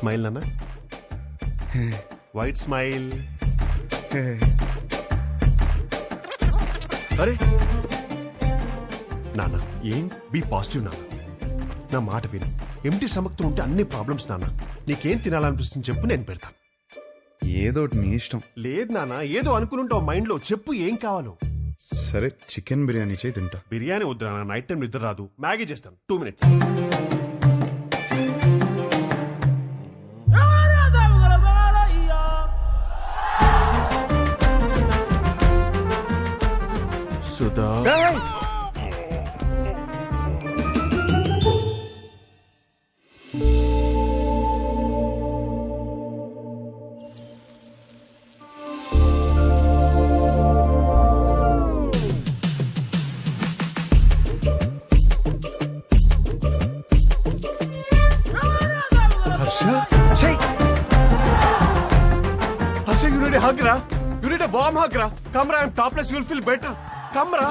Smile నాన్న, white smile. అరే నాన్న, ఏం బీ పాజిటివ్ నాన్న. నా మాట విను. ఎంటీ స్టమక్తో ఉంటే అన్ని ప్రాబ్లమ్స్ నాన్న. నీకేం తినాలనిపిస్తుంది చెప్పు, నేను పెడతాను. ఏదో నీ ఇష్టం. లేదు నాన్న, ఏదో అనుకుని మైండ్ లో చెప్పు ఏం కావాలో. సరే చికెన్ బిర్యానీ చేయి తింటా. బిర్యానీ వద్దు నాన్న, నైట్ టైం నిద్ర రాదు. మ్యాగీ చేస్తాను, 2 minutes. Sudha, you need a hug, ra? You need a warm hug, ra? Come, ra, I'm topless, you'll feel better. Come, ra.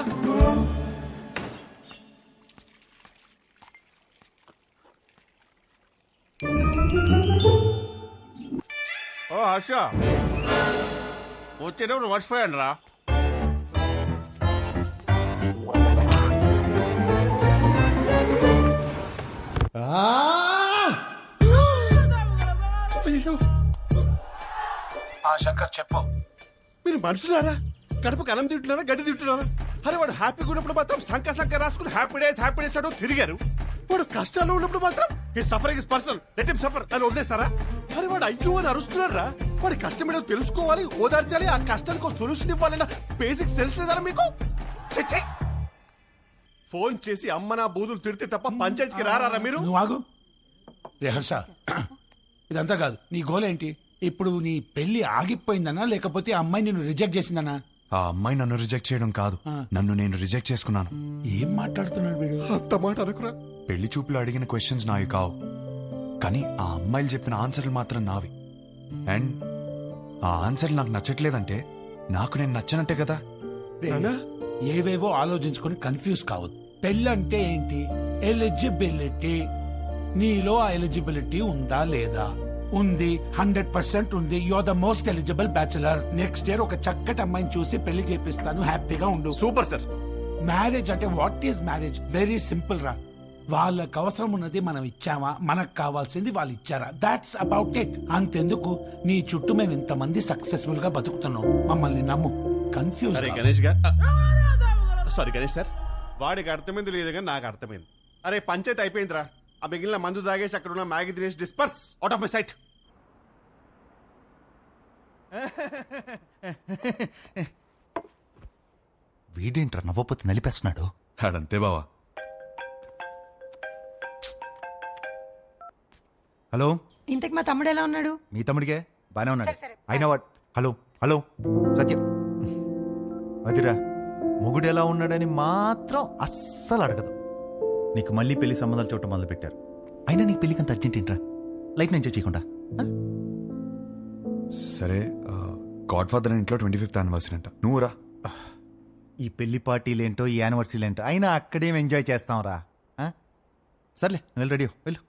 ఓ హర్ష, వచ్చేటప్పుడు మర్చిపోయాను రా. శంకర్ చెప్పు. మీరు మనుషులారా? కడుపుకి అన్నం తింటున్నారా, గడ్డి తింటున్నారా? అరే వాడు హ్యాపీగా ఉన్నప్పుడు మాత్రం సంక రాసుకుని హ్యాపీ డేస్ అంటూ తిరిగారు. వాడు కష్టాల్లో ఉన్నప్పుడు మాత్రం ఈ suffering is personal, let him suffer అని వదిలేస్తారా? అరే వాడు అయ్యో అని అరుస్తున్నారా? వాడి కష్టం ఏంటో తెలుసుకోవాలి, ఓదార్చాలి, ఆ కష్టానికి సొల్యూషన్ ఇవ్వాలన్న బేసిక్ సెన్స్ లేదారా మీకు? ఫోన్ చేసి అమ్మ నా బూదులు తిడితే తప్ప పంచాయతీకి రారా మీరు? నువ్వు ఆగు. రే హర్ష, ఇదంతా కాదు. నీ గోల్ ఏంటి? ఇప్పుడు నీ పెళ్లి ఆగిపోయిందనా లేకపోతే ఆ అమ్మాయి నిన్ను రిజెక్ట్ చేసిందనా? ఆ అమ్మాయి నన్ను రిజెక్ట్ చేయడం కాదు, నన్ను నేను రిజెక్ట్ చేసుకున్నాను. ఏం మాట్లాడుతున్నాడు వీడు? అంత మాట అనుకురా. పెళ్లి చూపులు అడిగిన క్వశ్చన్స్ నావి కావు, కానీ ఆ అమ్మాయిలు చెప్పిన ఆన్సర్లు మాత్రం నావి. అండ్ ఆ ఆన్సర్లు నాకు నచ్చట్లేదంటే నాకు నేను నచ్చనంటే కదా. ఏవేవో ఆలోచించుకొని కన్ఫ్యూజ్ కావద్దు. పెళ్ళంటే ఏంటి? ఎలిజిబిలిటీ. నీలో ఆ ఎలిజిబిలిటీ ఉందా లేదా? ఉంది, 100% ఉంది. You are the most eligible bachelor. Next year ఒక చక్కటి అమ్మాయిని చూసి పెళ్లి చేపిస్తాను, హ్యాపీగా ఉండు. Super sir. మ్యారేజ్ అంటే what is marriage? Very simple రా. వాళ్ళకి అవసరం ఉన్నది మనం ఇచ్చామా, మనకు కావాల్సింది వాళ్ళు ఇచ్చారా, దాట్స్ అబౌట్ ఇట్. అంతెందుకు నీ చుట్టూ మేము ఇంతమంది సక్సెస్ఫుల్ గా బతుకుతున్నాం, మమ్మల్ని నమ్ము. కన్ఫ్యూజ్. గణేష్ గారు, సారీ గణేష్ సార్, వాడికి అర్థమైంది లేదు కానీ నాకు అర్థమైంది. అరే పంచాయతీ అయిపోయిందిరా. ఆ మిగిలిన మందు తాగేసి అక్కడ ఉన్న మ్యాగీ తినేసి disperse out of my sight. వీడేంట్రా నవ్వపోతే నలిపేస్తున్నాడు. అడంతే బావా. హలో, ఇంతకు మా తమ్ముడు ఎలా ఉన్నాడు? మీ తమ్ముడికే బానే ఉన్నాడు. అయినా వాడు హలో హలో సత్యం అదిరా, మొగుడు ఎలా ఉన్నాడని మాత్రం అస్సలు అడగదు. నీకు మళ్ళీ పెళ్లి సంబంధాలు చూడటం మొదలు పెట్టారు. అయినా నీకు పెళ్లికి అంత అర్జెంట్ ఏంట్రా? లైఫ్ ఎంజాయ్ చేయకుండా. సరే, గాడ్ ఫాదర్ ఇంట్లో 25th యానివర్సరీ అంట, నువ్వు రా. ఈ పెళ్లి పార్టీలేంటో ఈ యానివర్సరీలేంటో, అయినా అక్కడేం ఎంజాయ్ చేస్తాం రా. సర్లే, నువ్వు రెడీ వెళ్ళు.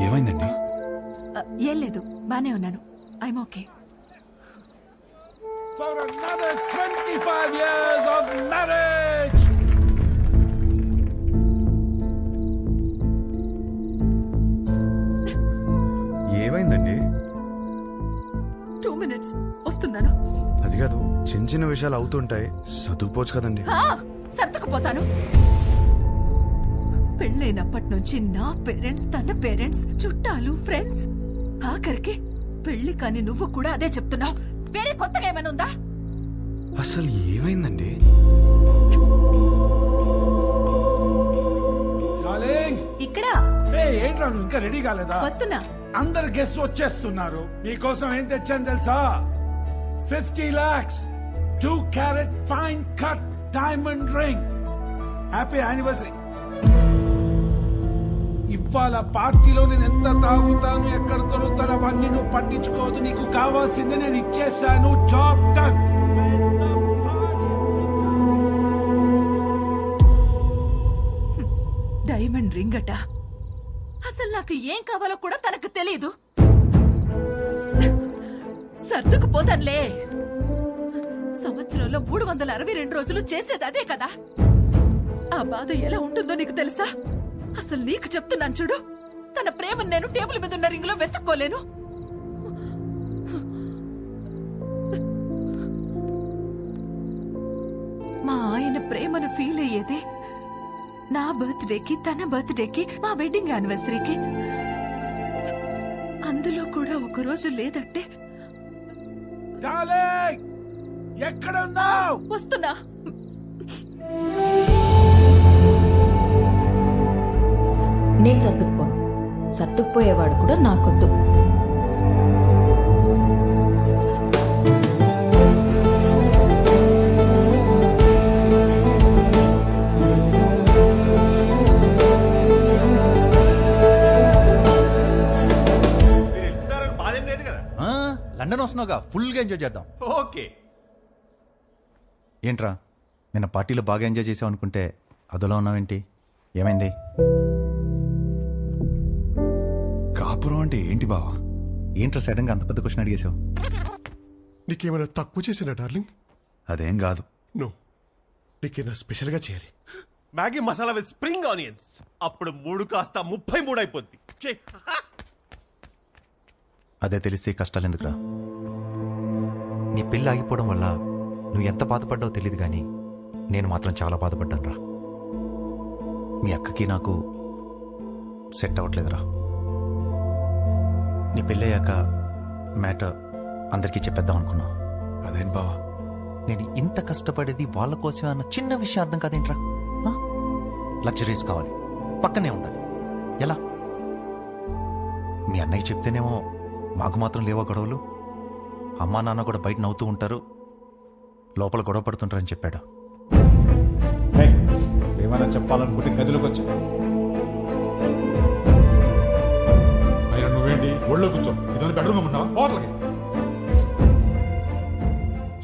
ఏమైందండి? ఏం లేదు, బానే ఉన్నాను. I'm okay. For another 25 years of marriage. ఏమైందండి? 2 minutes వస్తున్నాను. అది కాదు, చిన్న చిన్న విషయాలు అవుతుంటాయి, సర్దుకుపోవచ్చు కదండి. సర్దుకుపోతాను. పెళ్ళైనప్పటి నుంచి నా పేరెంట్స్, తన పేరెంట్స్, చుట్టాలు, ఫ్రెండ్స్, ఆఖరికి పెళ్లి కాని నువ్వు కూడా అదే చెప్తున్నావు. వేరే కొత్తగా ఏమైనా ఉందా? అసలు ఏమైందండి? ఇక్కడ ఏంట్రా నువ్వు ఇంకా రెడీ కాలేదా? వస్తున్నా. అందరు గెస్ట్ వచ్చేస్తున్నారు. మీకోసం ఏం తెచ్చాను తెలుసా? 50 lakhs 2 carat fine cut diamond ring. Happy anniversary. ఇవాళ పార్టీలో నేను ఎంత తాగుతాను, ఎక్కడ దొరుకుతాను అవన్నీ నువ్వు పట్టించుకోవద్దు. నీకు కావాల్సింది నేను ఇచ్చేసాను. Job done. డైమండ్ రింగ్ అట. అసలు నాకు ఏం కావాలో కూడా తనకు తెలీదు. సర్దుకుపోతానులే. సంవత్సరంలో 362 రోజులు చేసేది అదే కదా. ఆ బాధ ఎలా ఉంటుందో నీకు తెలుసా? అసలు నీకు చెప్తున్నాను చూడు, తన ప్రేమను నేను టేబుల్ మీద ఉన్న రింగ్ లో వెతుక్కోలేను. మా ఆయన ప్రేమను ఫీల్ అయ్యేదే నా బర్త్డేకి, తన బర్త్డేకి, మా వెడ్డింగ్ యానివర్సరీకి. అందులో కూడా ఒక రోజు లేదంటే డార్లింగ్, ఎక్కడ ఉన్నావు? వస్తున్నా. నేను సర్దుకుపోను. సర్దుకుపోయేవాడు కూడా నాకొద్దు. మీరు వెళ్తున్నారని బాధ ఏం లేదు కదా? లండన్ వస్తున్నావుగా, ఫుల్గా ఎంజాయ్ చేద్దాం. ఓకే. ఏంట్రా నిన్న పార్టీలో బాగా ఎంజాయ్ చేసావు అనుకుంటే అదోలా ఉన్నావేంటి? ఏమైంది? కాపురం అంటే ఏంటి బావా? ఏంట్రా సడన్గా అంత పెద్ద క్వశ్చన్ అడిగేసావు? నీకేమైనా తక్కువ చేసినా డార్లింగ్? అదేం కాదు. నో, నీకేమైనా స్పెషల్ గా చేయాలి. Maggi masala with spring onions. అప్పుడు 3 కాస్త 33 అయిపోద్ది. చెయ్. అదే తెలిస్తే కష్టాలు ఎందుకురా? నీ పెళ్ళి ఆగిపోవడం వల్ల నువ్వు ఎంత బాధపడ్డావో తెలియదు కానీ నేను మాత్రం చాలా బాధపడ్డాను రా. మీ అక్కకి నాకు సెట్ అవ్వట్లేదురా. నీ పెళ్ళయ్యాక మ్యాటర్ అందరికీ చెప్పేద్దాం అనుకున్నావు. అదేం బావా? నేను ఇంత కష్టపడేది వాళ్ళ కోసమే అన్న చిన్న విషయం అర్థం కాదేంట్రా? లగ్జరీస్ కావాలి, పక్కనే ఉండాలి. ఎలా? మీ అన్నయ్య చెప్తేనేమో మాకు మాత్రం లేవో గొడవలు, అమ్మా నాన్న కూడా బయట నవ్వుతూ ఉంటారు, లోపల గొడవ పడుతుంటారని చెప్పాడు. ఏమైనా చెప్పాలనుకుంటే గదిలోకి వచ్చా. అయినా నువ్వేంటి ఒళ్ళో కూర్చో. ఇదని బెడ్రూమ్ ఉన్నావా? హోటల్కి.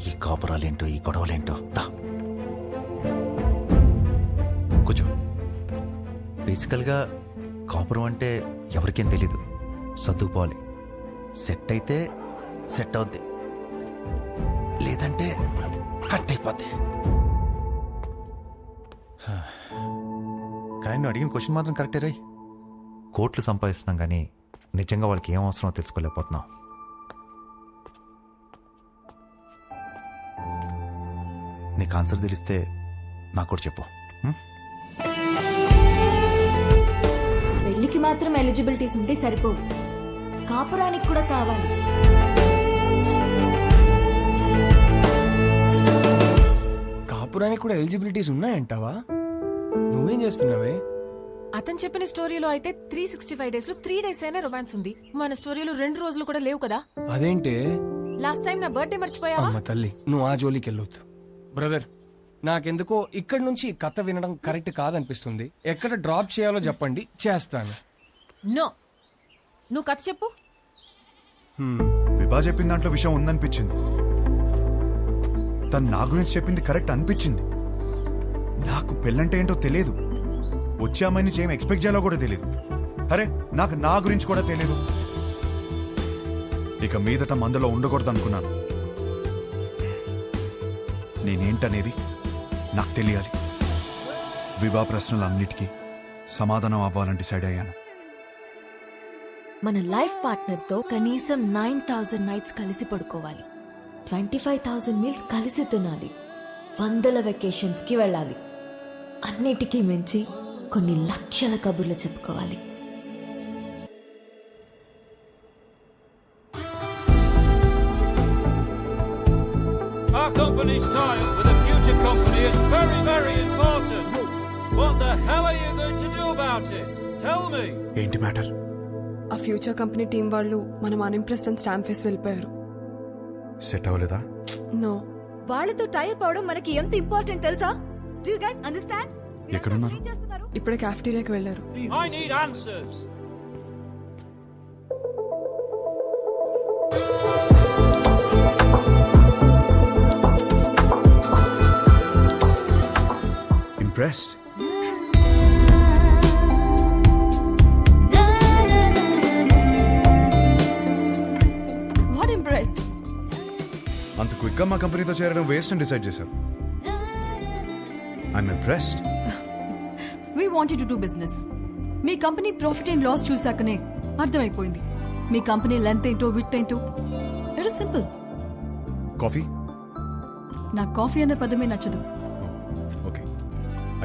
ఈ కాపురాలేంటో, ఈ గొడవలేంటో. దా కూర్చో. బేసికల్గా కాపురం అంటే ఎవరికేం తెలీదు. సర్దుకుపోవాలి. సెట్ అయితే సెట్ అవుద్ది, లేదంటే కట్ అయిపోద్ది. కానీ నువ్వు అడిగిన క్వశ్చన్ మాత్రం కరెక్టే రై. కోట్లు సంపాదిస్తున్నాం కానీ నిజంగా వాళ్ళకి ఏం అవసరమో తెలుసుకోలేకపోతున్నాం. నీకు ఆన్సర్ తెలిస్తే నాకు కూడా చెప్పు. పెళ్లికి మాత్రం ఎలిజిబిలిటీస్ ఉంటే సరిపోవు, కాపురానికి కూడా కావాలి. కాపురానికి కూడా ఎలిజిబిలిటీస్ ఉన్నాయంటావా? నువ్వేం చేస్తున్నావే? అతను చెప్పిన స్టోరీలో అయితే 365 డేస్ లో 3 డేస్ అయినా రొమాన్స్ ఉంది. మన స్టోరీలో 2 రోజులు కూడా లేవు కదా. అదేంటే? లాస్ట్ టైం నా బర్త్డే మర్చిపోయావా? అమ్మ తల్లి, నువ్వు ఆ జోలికి వెళ్ళొద్దు. బ్రదర్, నాకెందుకో ఇక్కడి నుంచి కథ వినడం కరెక్ట్ కాదనిపిస్తుంది. ఎక్కడ డ్రాప్ చేయాలో చెప్పండి, చేస్తాను. నో, నువ్వు కథ చెప్పు. విభా చెప్పిన దాంట్లో విషయం ఉందనిపించింది. తను నా గురించి చెప్పింది కరెక్ట్ అనిపించింది. నాకు పెళ్ళంటే ఏంటో తెలియదు. వచ్చే అమ్మాయి నుంచి ఏం ఎక్స్పెక్ట్ చేయాలో కూడా తెలియదు. అరే, నాకు నా గురించి కూడా తెలియదు. ఇక మీదట మందలో ఉండకూడదు అనుకున్నాను. నేనేంటనేది నాకు తెలియాలి. విభా ప్రశ్నలన్నిటికీ సమాధానం అవ్వాలని డిసైడ్ అయ్యాను. మన లైఫ్ పార్ట్నర్ తో కనీసం 9,000 నైట్స్ కలిసి పడుకోవాలి, 25,000 మీల్స్ కలిసి తినాలి, 100 వెకేషన్స్ కి వెళ్ళాలి. అన్నిటికీ మించి కొన్ని లక్షల కబుర్లు చెప్పుకోవాలి. Our company's tie-up with a future company is very, very important. What the hell are you going to do about it? Tell me. ఏంటి మ్యాటర్? ఆ ఫ్యూచర్ కంపెనీ టీం వాళ్ళు మనం అన్ఇంప్రెస్డ్ అని స్టాంప్ వేసి వెళ్ళిపోయారు. సెట్ అవ్వలేదా? నో, వాళ్ళతో టైప్ అవడం మనకి ఎంత ఇంపార్టెంట్ తెలుసా? Do you guys understand? ఎక్కడున్నారు? ఇప్పుడే క్యాఫ్టీరియాకి వెళ్ళారు. I need answers. Impressed? What impressed? అంత క్విక్ గా మా కంపెనీతో చేరడం వేస్ట్ అని డిసైడ్ చేశారు. I'm impressed. We wanted to do business. మీ కంపెనీ ప్రాఫిట్ అండ్ లాస్ చూసాకనే అర్థమైపోయింది. మీ కంపెనీ లెంత్ ఏంటో విడ్త్ ఏంటో. It is simple. కాఫీ? నాకు కాఫీ అనే పదమే నచ్చదు. ఓకే,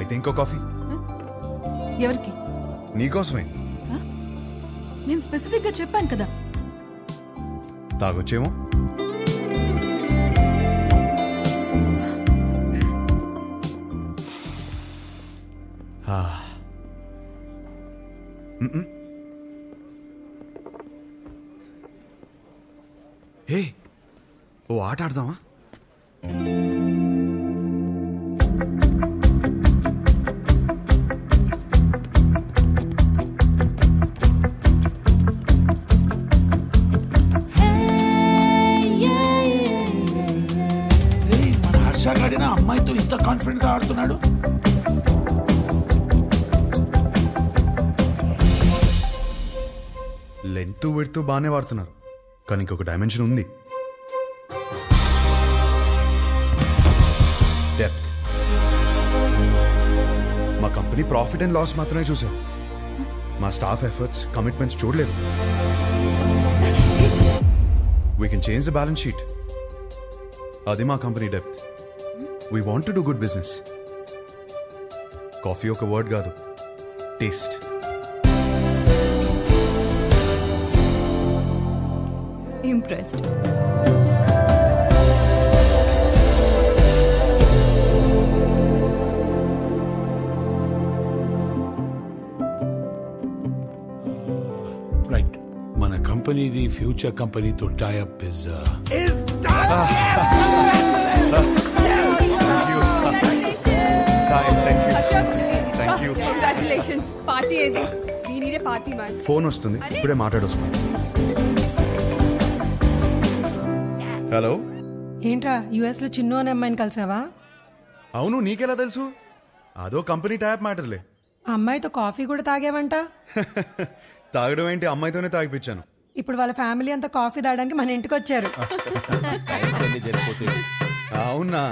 అయితే ఇంకో కాఫీ. ఎవరికి? నీకోసమే. నేను స్పెసిఫిక్ గా చెప్పాను కదా. తాగొచ్చేమో. హే, ఓ ఆట ఆడదామా? మన హర్ష గాడిన అమ్మాయితో ఇంత కాన్ఫిడెంట్ గా ఆడుతున్నాడు. లెంత్ విడ్త్ బాగానే వాడుతున్నారు, కానీ ఇంకొక డైమెన్షన్ ఉంది. డెప్త్. మా కంపెనీ ప్రాఫిట్ అండ్ లాస్ మాత్రమే చూసారు. మా స్టాఫ్ ఎఫర్ట్స్, కమిట్మెంట్స్ చూడలేదు. We can change the balance sheet. అది మా company depth. We want to do good business. Coffee ఒక వర్డ్ కాదు, టేస్ట్. ఇంప్రెస్డ్. రైట్, మన కంపెనీది ఫ్యూచర్ కంపెనీతో టైఅప్ ఇస్ కంగ్రాచులేషన్స్. పార్టీ ఏది? దీనినే పార్టీ మ్యాన్. ఫోన్ వస్తుంది, ఇప్పుడే మాట్లాడొస్తుంది. హలో. ఏంట్రా యుఎస్ లో చిన్ను అనే అమ్మాయిని కలిసావా? అవును, నీకెలా తెలుసు? అదో కంపెనీ ట్యాప్ మ్యాటర్లే. ఆ అమ్మాయితో కాఫీ కూడా తాగావంట. తాగడం ఏంటి, అమ్మాయితోనే తాగిపించాను. ఇప్పుడు వాళ్ళ ఫ్యామిలీ అంతా కాఫీ తాగడానికి మన ఇంటికి వచ్చారు. అవునా?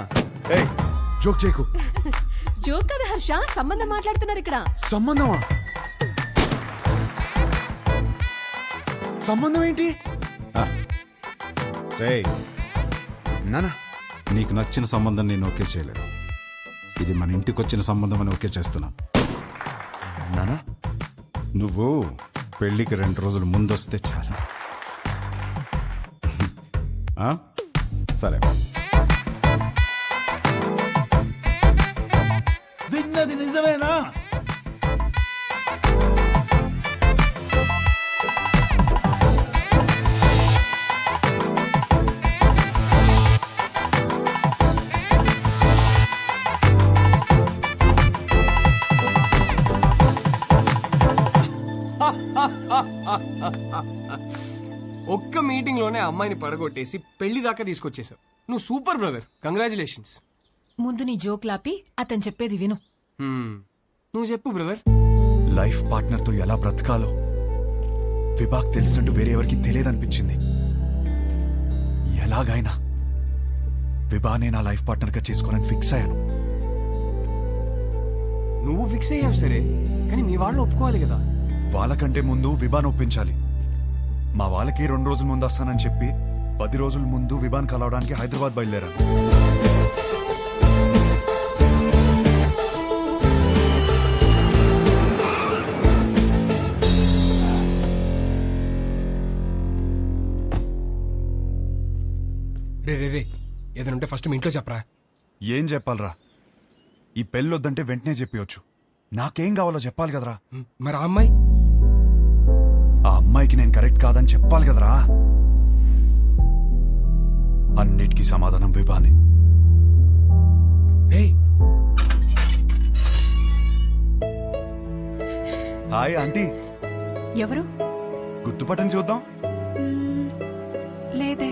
ఏయ్, జోక్ చేయకు. జోక్ కదా హర్ష, సంబంధం మాట్లాడుతున్నారు ఇక్కడ. సంబంధమా? సంబంధం ఏంటి? నానా, నీకు నచ్చిన సంబంధం నేను ఓకే చేయలేదు. ఇది మన ఇంటికి వచ్చిన సంబంధం అని ఓకే చేస్తున్నాను. నానా, నువ్వు పెళ్లికి 2 రోజులు ముందొస్తే చాలు. ఆ? సరే. విన్నది నిజమేనా? ఒక్క మీటింగ్ లోనే అమ్మాయిని పడగొట్టేసి పెళ్లి దాకా తీసుకొచ్చేసావు. నువ్వు సూపర్ బ్రదర్, కంగ్రాచులేషన్స్. ముందు నీ జోక్ లాపి అతను చెప్పేది విను. నువ్వు చెప్పు బ్రదర్. లైఫ్ పార్ట్నర్ తో ఎలా బ్రతకాలో విభాగ్ తెలిసినట్టు వేరే ఎవరికి తెలియదనిపించింది. ఎలాగైనా విభానే నా లైఫ్ పార్ట్నర్ గా చేసుకోనని ఫిక్స్ అయ్యాను. నువ్వు ఫిక్స్ అయ్యావు సరే, కానీ మీ వాళ్ళు ఒప్పుకోవాలి కదా. వాళ్ళకంటే ముందు విభాన్ ఒప్పించాలి. మా వాళ్ళకి 2 రోజుల ముందు వస్తానని చెప్పి 10 రోజుల ముందు విభాన్ కలవడానికి హైదరాబాద్ బయలుదేరాను. రే రే రే, ఏదైనా ఫస్ట్ మీ ఇంట్లో చెప్పరా. ఏం చెప్పాలరా? ఈ పెళ్ళొద్దంటే వెంటనే చెప్పవచ్చు. నాకేం కావాలో చెప్పాలి కదరా. మరి ఆ అమ్మాయి? ఆ అమ్మాయికి నేను కరెక్ట్ కాదని చెప్పాలి కదరా. అన్నిటికీ సమాధానం విభానే. హాయ్ ఆంటీ, ఎవరు? గుర్తుపట్టని చూద్దాం. లేదే.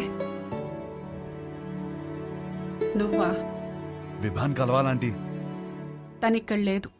నువ్వా? విభాన్ కలవాలంటీ. తనిక్కడ లేదు.